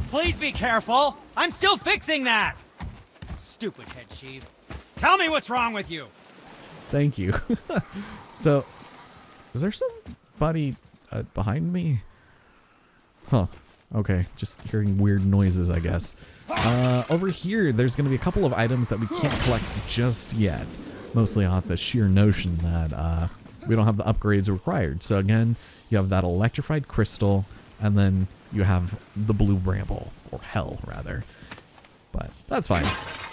Please be careful. I'm still fixing that. Stupid head chief. Tell me what's wrong with you. Thank you. So, is there somebody behind me? Huh. Okay, just hearing weird noises, I guess. Over here, there's going to be a couple of items that we can't collect just yet. Mostly off the sheer notion that we don't have the upgrades required. So again, you have that electrified crystal, and then you have the blue bramble, or hell, rather. But that's fine.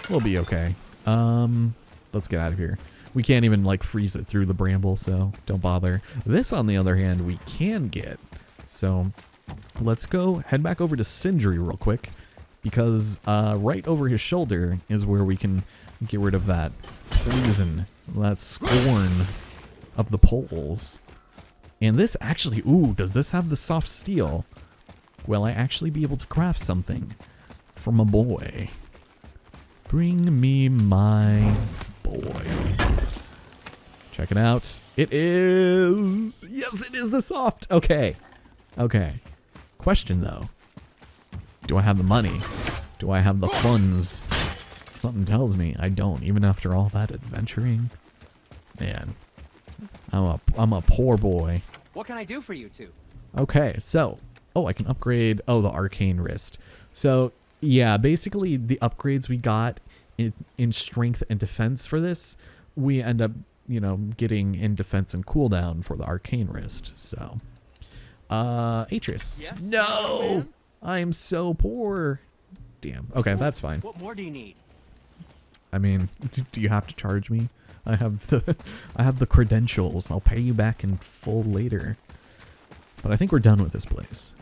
We'll be okay. Let's get out of here. We can't even, like, freeze it through the bramble, so don't bother. This, on the other hand, we can get. So let's go head back over to Sindri real quick, because right over his shoulder is where we can get rid of that poison, that scorn of the poles. And this actually, ooh, does this have the soft steel? Will I actually be able to craft something from a boy? Bring me my boy. Check it out. It is, yes, it is the soft. Okay. Okay. Question though. Do I have the money? Do I have the funds? Something tells me I don't, even after all that adventuring. Man, I'm a poor boy. What can I do for you two? Okay, so, oh, I can upgrade, oh, the arcane wrist. So, yeah, basically the upgrades we got in strength and defense for this, we end up, you know, getting in defense and cooldown for the arcane wrist. So, Atreus. Yes? No! I am so poor. Damn. Okay, that's fine. What more do you need? I mean, do you have to charge me? I have the credentials. I'll pay you back in full later. But I think we're done with this place.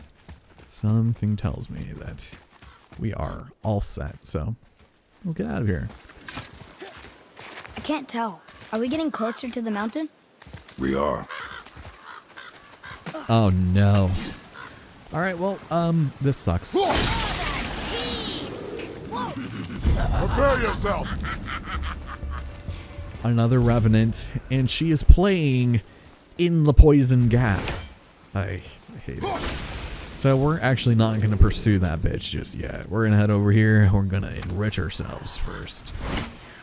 Something tells me that we are all set. So let's get out of here. I can't tell. Are we getting closer to the mountain? We are. Oh no. All right, well, this sucks. Prepare yourself. Another revenant, and she is playing in the poison gas. I hate it. So we're actually not going to pursue that bitch just yet. We're going to head over here. We're going to enrich ourselves first.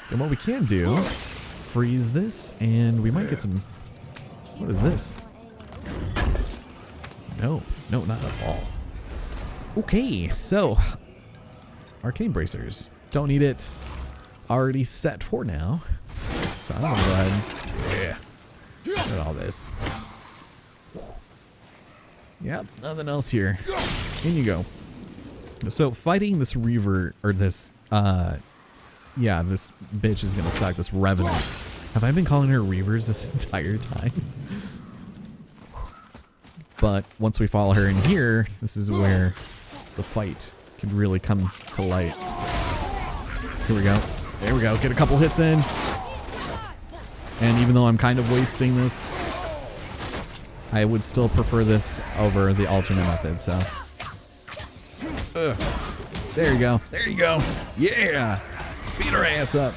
Then what we can do, freeze this, and we might get some... What is this? No, not at all. Okay, so... Arcane bracers. Don't need it. Already set for now. So I'm gonna go ahead. Yeah. Look at all this. Yep, nothing else here. In you go. So fighting this reaver, or this, yeah, this bitch is gonna suck, this revenant. Have I been calling her reavers this entire time? But once we follow her in here, this is where the fight can really come to light. Here we go. There we go. Get a couple hits in. And even though I'm kind of wasting this, I would still prefer this over the alternate method, so. There you go. There you go. Yeah. Beat her ass up.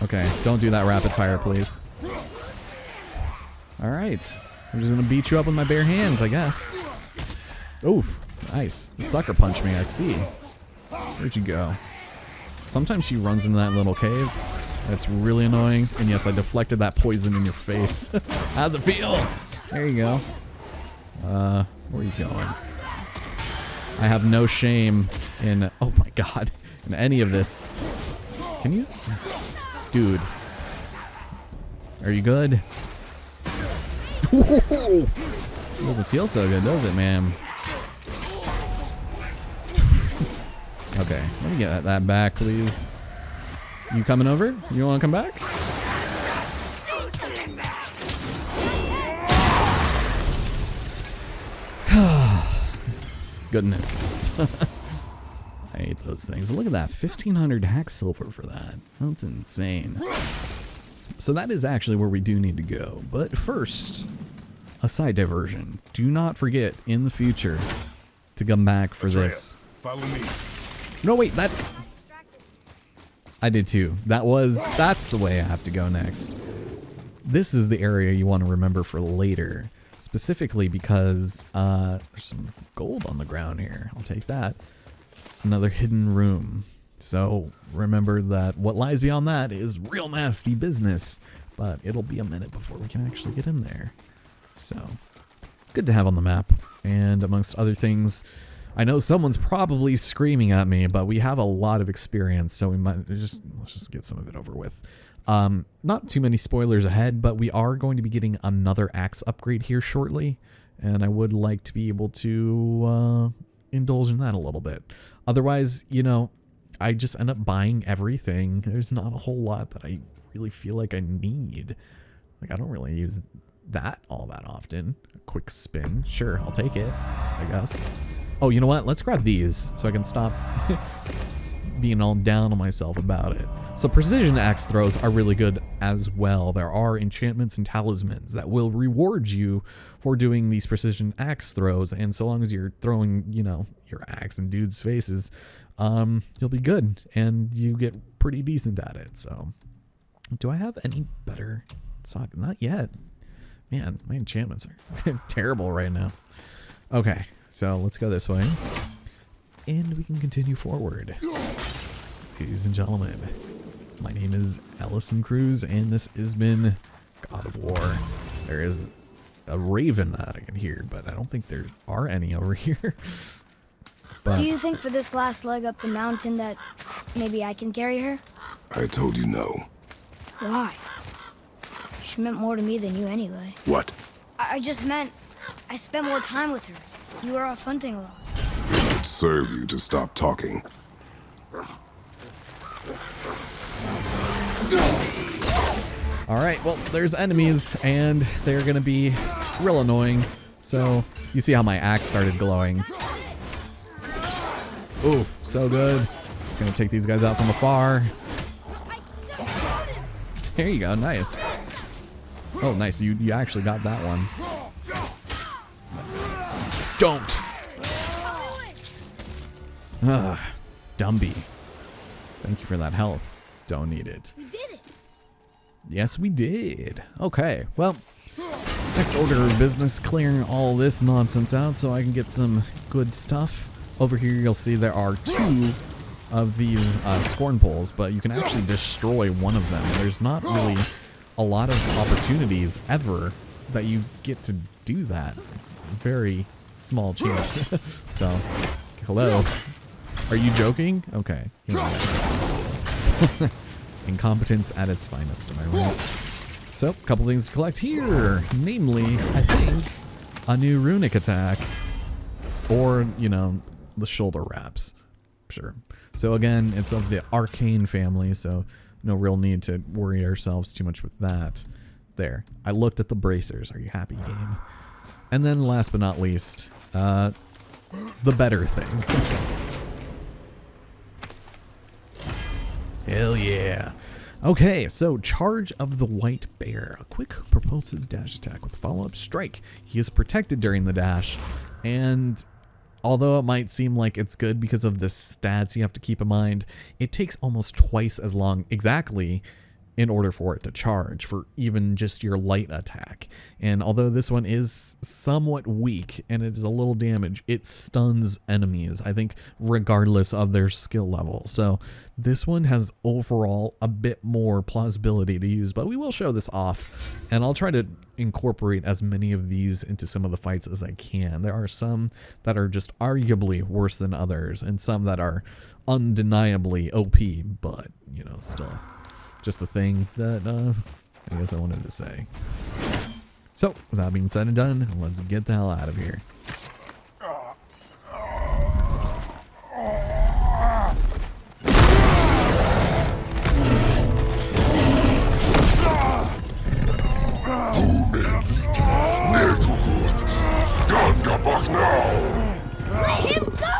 Okay, don't do that rapid fire, please. All right. I'm just going to beat you up with my bare hands, I guess. Oof. Nice. The sucker punched me, I see. Where'd you go? Sometimes she runs into that little cave. That's really annoying. And yes, I deflected that poison in your face. How's it feel? There you go. Where are you going? I have no shame in, oh my god, in any of this. Can you? Dude. Are you good? Doesn't feel so good, does it, man? Okay, let me get that back, please. You coming over? You want to come back? Goodness. I hate those things. Look at that, 1,500 hack silver for that. That's insane. So that is actually where we do need to go. But first, a side diversion. Do not forget, in the future, to come back for this. Follow me. No, wait, that... I did too. That's the way I have to go next. This is the area you want to remember for later. specifically because there's some gold on the ground here. I'll take that. Another hidden room. So remember that what lies beyond that is real nasty business, but it'll be a minute before we can actually get in there. So good to have on the map. And amongst other things, I know someone's probably screaming at me, but we have a lot of experience, so let's just get some of it over with. Not too many spoilers ahead, but we are going to be getting another axe upgrade here shortly, and I would like to be able to indulge in that a little bit. Otherwise, you know, I just end up buying everything. There's not a whole lot that I really feel like I need. Like, I don't really use that all that often. A quick spin, sure, I'll take it, I guess. Oh, you know what? Let's grab these so I can stop being all down on myself about it. So precision axe throws are really good as well. There are enchantments and talismans that will reward you for doing these precision axe throws, and so long as you're throwing, you know, your axe in dudes' faces, you'll be good, and you get pretty decent at it. So, do I have any better sock? Not yet. Man, my enchantments are terrible right now. Okay, so let's go this way, and we can continue forward. Ladies and gentlemen, my name is Ellison Cruz, and this has been God of War. There is a raven that I can hear, but I don't think there are any over here. But Do you think for this last leg up the mountain that maybe I can carry her? I told you no. Why? She meant more to me than you anyway. What? I just meant I spent more time with her. You were off hunting a lot. It would serve you to stop talking. Alright, well, there's enemies, and they're gonna be real annoying. So, you see how my axe started glowing. Oof, so good. Just gonna take these guys out from afar. There you go, nice. Oh, nice, you actually got that one. Don't! Ugh, Dumby. Thank you for that health. Don't need it. We did it! Yes, we did. Okay, well, next order of business, clearing all this nonsense out so I can get some good stuff. Over here, you'll see there are 2 of these scorn poles, but you can actually destroy one of them. There's not really a lot of opportunities ever that you get to do that. It's a very small chance. So, hello. Are you joking? Okay. Incompetence at its finest, am I right? So, a couple things to collect here. Namely, I think, a new runic attack. Or, you know, the shoulder wraps. Sure. So again, it's of the arcane family, so no real need to worry ourselves too much with that. There. I looked at the bracers. Are you happy, game? And then last but not least, the better thing. Hell yeah. Okay, so Charge of the White Bear. A quick propulsive dash attack with follow-up strike. He is protected during the dash, and although it might seem like it's good because of the stats you have to keep in mind, it takes almost twice as long exactly in order for it to charge for even just your light attack. And although this one is somewhat weak and it is a little damage, it stuns enemies, I think, regardless of their skill level. So this one has overall a bit more plausibility to use, but we will show this off, and I'll try to incorporate as many of these into some of the fights as I can. There are some that are just arguably worse than others, and some that are undeniably OP, but, you know, still just a thing that I guess I wanted to say. So, with that being said and done, let's get the hell out of here. Let him go!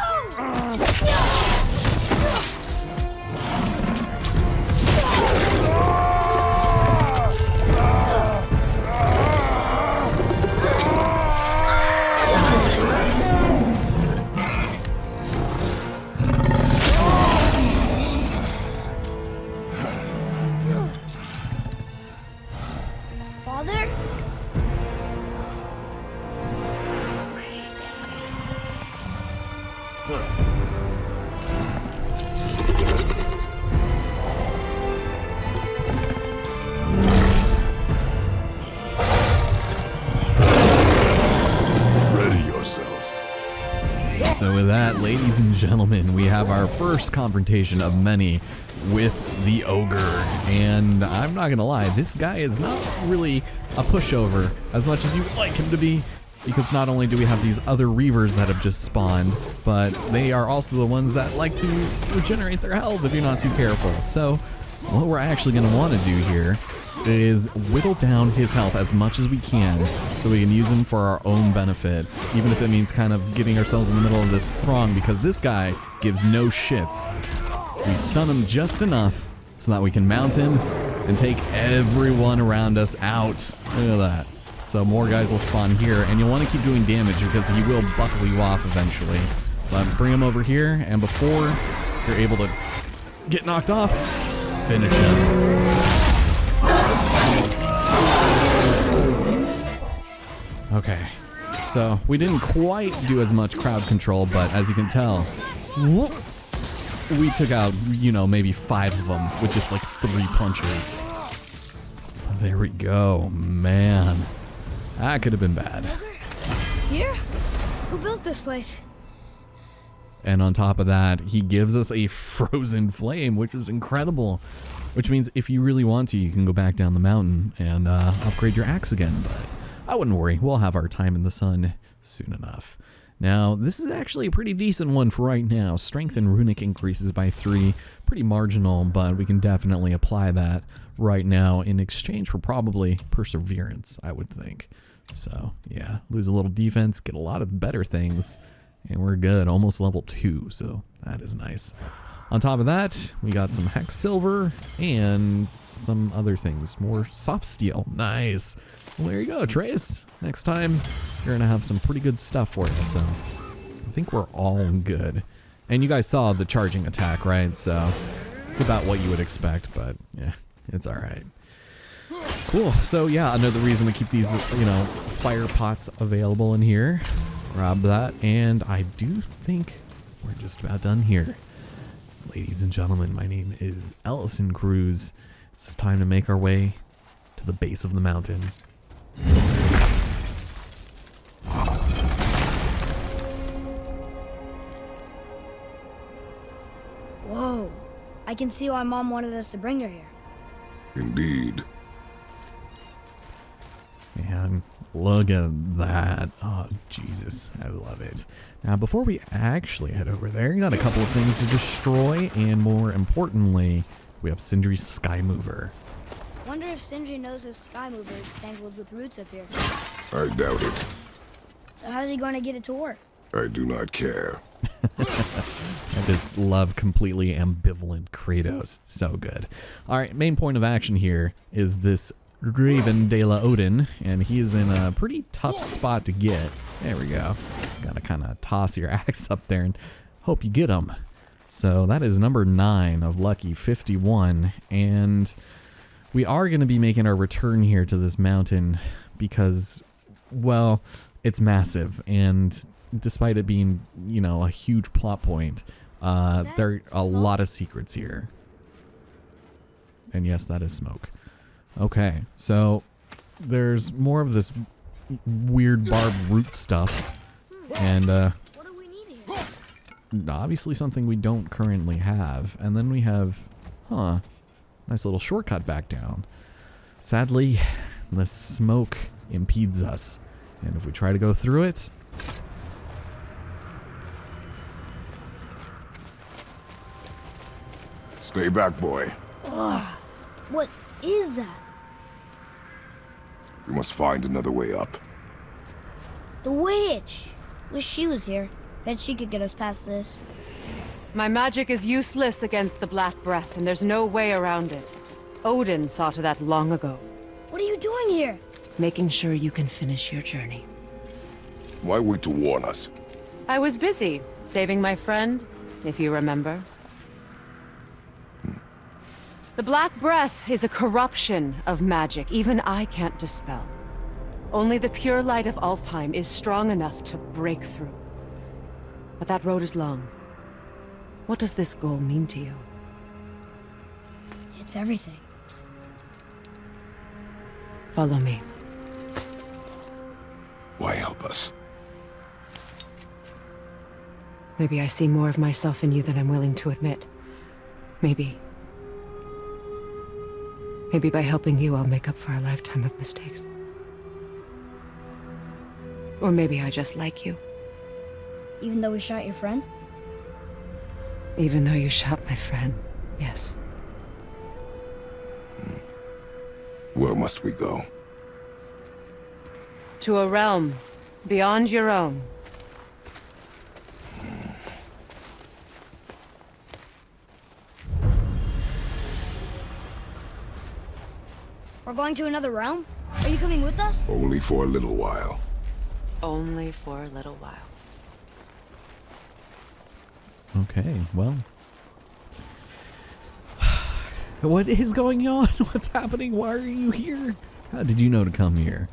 Ready yourself. So with that, ladies and gentlemen, we have our first confrontation of many with the ogre. And I'm not gonna lie, this guy is not really a pushover as much as you would like him to be, because not only do we have these other reavers that have just spawned, but they are also the ones that like to regenerate their health if you're not too careful. So what we're actually gonna want to do here is whittle down his health as much as we can so we can use him for our own benefit, even if it means kind of getting ourselves in the middle of this throng, because this guy gives no shits. We stun him just enough so that we can mount him and take everyone around us out. Look at that. So more guys will spawn here, and you'll want to keep doing damage because he will buckle you off eventually. But bring him over here, and before you're able to get knocked off, finish him. Okay, so we didn't quite do as much crowd control, but as you can tell, we took out, you know, maybe 5 of them with just like 3 punches. There we go, man. That could have been bad. Here? Who built this place? And on top of that, he gives us a frozen flame, which is incredible. Which means if you really want to, you can go back down the mountain and upgrade your axe again. But I wouldn't worry, we'll have our time in the sun soon enough. Now, this is actually a pretty decent one for right now. Strength and runic increases by 3, pretty marginal, but we can definitely apply that right now in exchange for probably perseverance, I would think. So, yeah, lose a little defense, get a lot of better things, and we're good, almost level 2, so that is nice. On top of that, we got some hex silver and some other things, more soft steel. Nice. Well, there you go, Trace. Next time, you're gonna have some pretty good stuff for you, so I think we're all good. And you guys saw the charging attack, right? So it's about what you would expect, but yeah, it's all right. Cool. So yeah, another reason to keep these, you know, fire pots available in here. Grab that, and I do think we're just about done here. Ladies and gentlemen, my name is Ellison Cruz. It's time to make our way to the base of the mountain. Whoa. I can see why Mom wanted us to bring her here. Indeed. Man, look at that. Oh, Jesus. I love it. Now, before we actually head over there, we got a couple of things to destroy, and more importantly, we have Sindri's Sky Mover. Wonder if Sindri knows his sky mover is tangled with roots up here. I doubt it. So how's he going to get it to work? I do not care. I just love completely ambivalent Kratos. It's so good. Alright, main point of action here is this Raven de la Odin, and he is in a pretty tough spot to get. There we go. Just gotta kind of toss your axe up there and hope you get him. So that is number 9 of lucky 51, and we are going to be making our return here to this mountain because, well, it's massive, and despite it being, you know, a huge plot point, there are a lot of secrets here. And yes, that is smoke. Okay, so there's more of this weird barbed root stuff, and What do we need here? obviously something we don't currently have. And then we have, nice little shortcut back down. Sadly, the smoke impedes us, and if we try to go through it, Stay back, boy. What is that? We must find another way up. The witch! Wish she was here. Bet she could get us past this. My magic is useless against the Black Breath, and there's no way around it. Odin saw to that long ago. What are you doing here? Making sure you can finish your journey. Why wait to warn us? I was busy, saving my friend, if you remember. The Black Breath is a corruption of magic even I can't dispel. Only the pure light of Alfheim is strong enough to break through. but that road is long. What does this goal mean to you? It's everything. Follow me. Why help us? Maybe I see more of myself in you than I'm willing to admit. Maybe by helping you, I'll make up for a lifetime of mistakes. Or maybe I just like you. Even though we shot your friend? Even though you shot my friend, yes. Where must we go? To a realm beyond your own. We're going to another realm? Are you coming with us? Only for a little while. Only for a little while. Okay, well. What is going on? What's happening? Why are you here? How did you know to come here?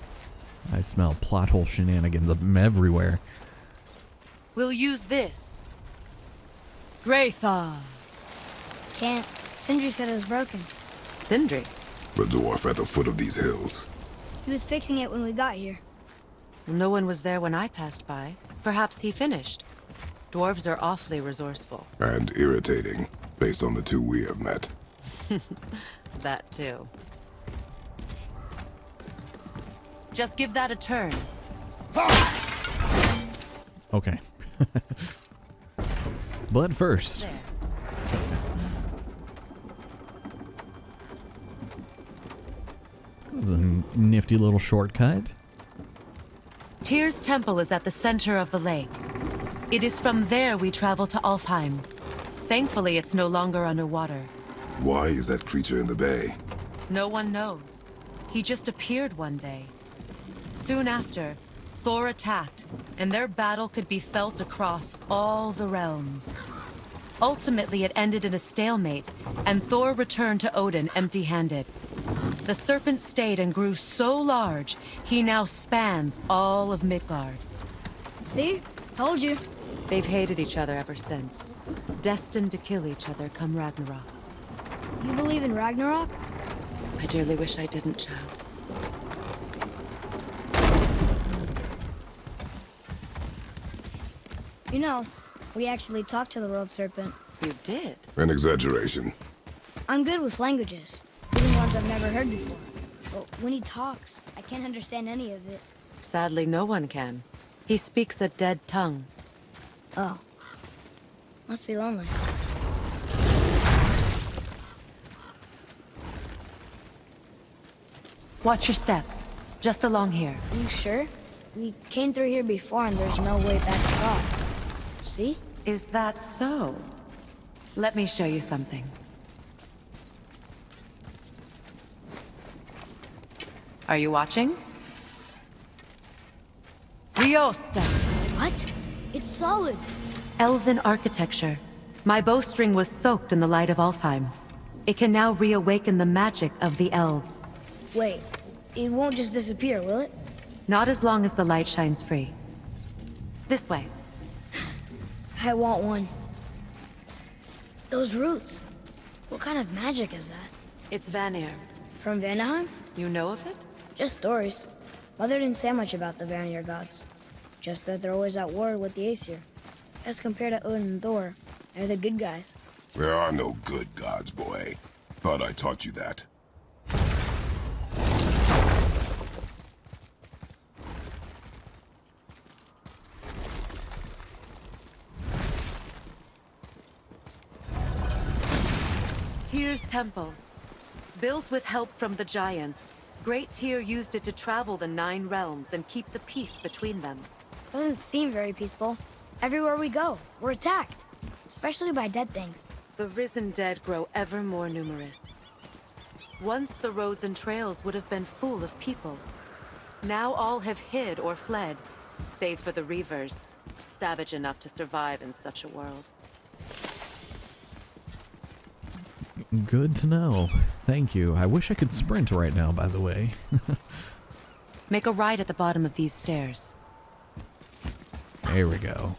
I smell plot hole shenanigans of them everywhere. We'll use this. Graythaw. Can't. Sindri said it was broken. Sindri. The dwarf at the foot of these hills. He was fixing it when we got here. No one was there when I passed by. Perhaps he finished. Dwarves are awfully resourceful. And irritating, based on the two we have met. That too. Just give that a turn. Okay. But first, There. this is a nifty little shortcut. Tyr's temple is at the center of the lake. It is from there we travel to Alfheim. Thankfully, it's no longer underwater. Why is that creature in the bay? No one knows. He just appeared one day. Soon after, Thor attacked, and their battle could be felt across all the realms. Ultimately, it ended in a stalemate, and Thor returned to Odin empty-handed. The serpent stayed and grew so large, he now spans all of Midgard. See? Told you. They've hated each other ever since, destined to kill each other come Ragnarok. You believe in Ragnarok? I dearly wish I didn't, child. You know, we actually talked to the world serpent. You did? An exaggeration. I'm good with languages, even ones I've never heard before. But when he talks, I can't understand any of it. Sadly, no one can. He speaks a dead tongue. Oh. Must be lonely. Watch your step. Just along here. Are you sure? We came through here before and there's no way back across. See? Is that so? Let me show you something. Are you watching? Riosta. What? It's solid. Elven architecture. My bowstring was soaked in the light of Alfheim. It can now reawaken the magic of the elves. Wait, it won't just disappear, will it? Not as long as the light shines free. This way. I want one. Those roots. What kind of magic is that? It's Vanir. From Vanaheim? You know of it? Just stories. Mother didn't say much about the Vanir gods. Just that they're always at war with the Aesir. As compared to Odin and Thor, they're the good guys. There are no good gods, boy. Thought I taught you that. Tyr's temple. Built with help from the giants, Great Tyr used it to travel the 9 realms and keep the peace between them. Doesn't seem very peaceful. Everywhere we go, we're attacked. Especially by dead things. The risen dead grow ever more numerous. Once the roads and trails would have been full of people. Now all have hid or fled, save for the Reavers, savage enough to survive in such a world. Good to know. Thank you. I wish I could sprint right now, by the way. Make a right at the bottom of these stairs. There we go.